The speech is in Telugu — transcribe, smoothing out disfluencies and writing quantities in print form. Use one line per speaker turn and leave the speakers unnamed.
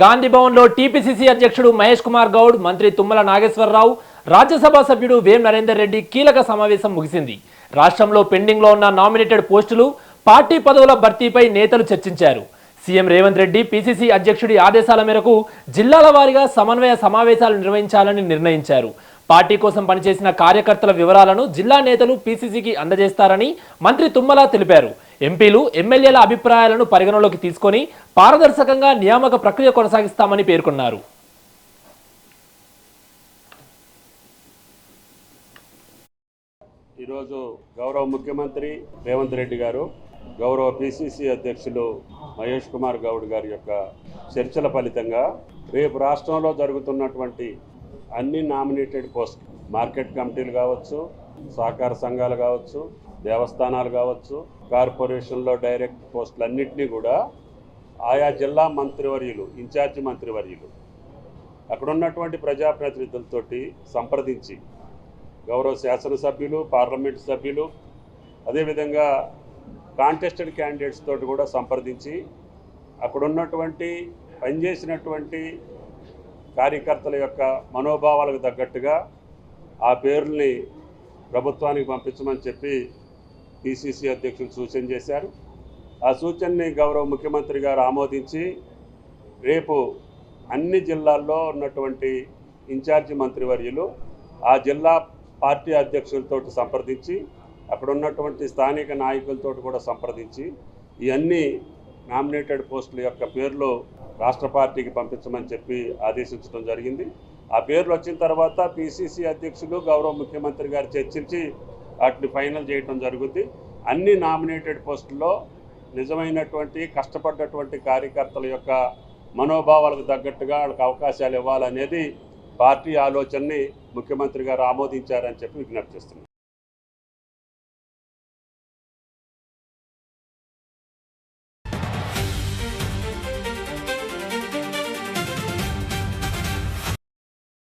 గాంధీ భవన్ లో టీపీసీసీ అధ్యక్షుడు మహేష్ కుమార్ గౌడ్, మంత్రి తుమ్మల నాగేశ్వరరావు, రాజ్యసభ సభ్యుడు వేం నరేందర్ రెడ్డి కీలక సమావేశం ముగిసింది. రాష్ట్రంలో పెండింగ్ లో ఉన్న నామినేటెడ్ పోస్టులు, పార్టీ పదవుల భర్తీపై నేతలు చర్చించారు. సీఎం రేవంత్ రెడ్డి పీసీసీ అధ్యక్షుడి ఆదేశాల మేరకు జిల్లాల వారీగా సమన్వయ సమావేశాలు నిర్వహించాలని నిర్ణయించారు. పార్టీ కోసం పనిచేసిన కార్యకర్తల వివరాలను జిల్లా నేతలు పీసీసీకి అందజేస్తారని మంత్రి తుమ్మల తెలిపారు. ఎంపీలు, ఎమ్మెల్యేల అభిప్రాయాలను పరిగణలోకి తీసుకొని పారదర్శకంగా నియామక ప్రక్రియ కొనసాగిస్తామని పేర్కొన్నారు.
ఈరోజు గౌరవ ముఖ్యమంత్రి రేవంత్ రెడ్డి గారు, గౌరవ పీసీసీ అధ్యక్షులు మహేష్ కుమార్ గౌడ్ గారి యొక్క చర్చల ఫలితంగా రేపు రాష్ట్రంలో జరుగుతున్నటువంటి అన్ని నామినేటెడ్ పోస్ట్, మార్కెట్ కమిటీలు కావచ్చు, సహకార సంఘాలు కావచ్చు, దేవస్థానాలు కావచ్చు, కార్పొరేషన్లో డైరెక్ట్ పోస్టులన్నింటినీ కూడా ఆయా జిల్లా మంత్రివర్యులు, ఇన్ఛార్జి మంత్రివర్యులు అక్కడ ఉన్నటువంటి ప్రజాప్రతినిధులతోటి సంప్రదించి, గౌరవ శాసనసభ్యులు, పార్లమెంటు సభ్యులు, అదేవిధంగా కాంటెస్టెడ్ క్యాండిడేట్స్ తోటి కూడా సంప్రదించి అక్కడ ఉన్నటువంటి పనిచేసినటువంటి కార్యకర్తల యొక్క మనోభావాలకు తగ్గట్టుగా ఆ పేర్లని ప్రభుత్వానికి పంపించమని చెప్పి పీసీసీ అధ్యక్షులు సూచన చేశారు. ఆ సూచనని గౌరవ ముఖ్యమంత్రి గారు ఆమోదించి రేపు అన్ని జిల్లాల్లో ఉన్నటువంటి ఇన్ఛార్జి మంత్రివర్యులు ఆ జిల్లా పార్టీ అధ్యక్షులతో సంప్రదించి, అక్కడ ఉన్నటువంటి స్థానిక నాయకులతో కూడా సంప్రదించి ఈ అన్ని నామినేటెడ్ పోస్టుల యొక్క పేర్లు రాష్ట్ర పార్టీకి పంపించమని చెప్పి ఆదేశించడం జరిగింది. ఆ పేర్లు వచ్చిన తర్వాత పీసీసీ అధ్యక్షులు, గౌరవ ముఖ్యమంత్రి గారు చర్చించి వాటిని ఫైనల్ చేయడం జరుగుతుంది. అన్ని నామినేటెడ్ పోస్టుల్లో నిజమైనటువంటి కష్టపడ్డటువంటి కార్యకర్తల యొక్క మనోభావాలకు తగ్గట్టుగా వాళ్ళకి అవకాశాలు ఇవ్వాలనేది పార్టీ ఆలోచనని ముఖ్యమంత్రి గారు ఆమోదించారని చెప్పి విజ్ఞప్తి చేస్తున్నారు.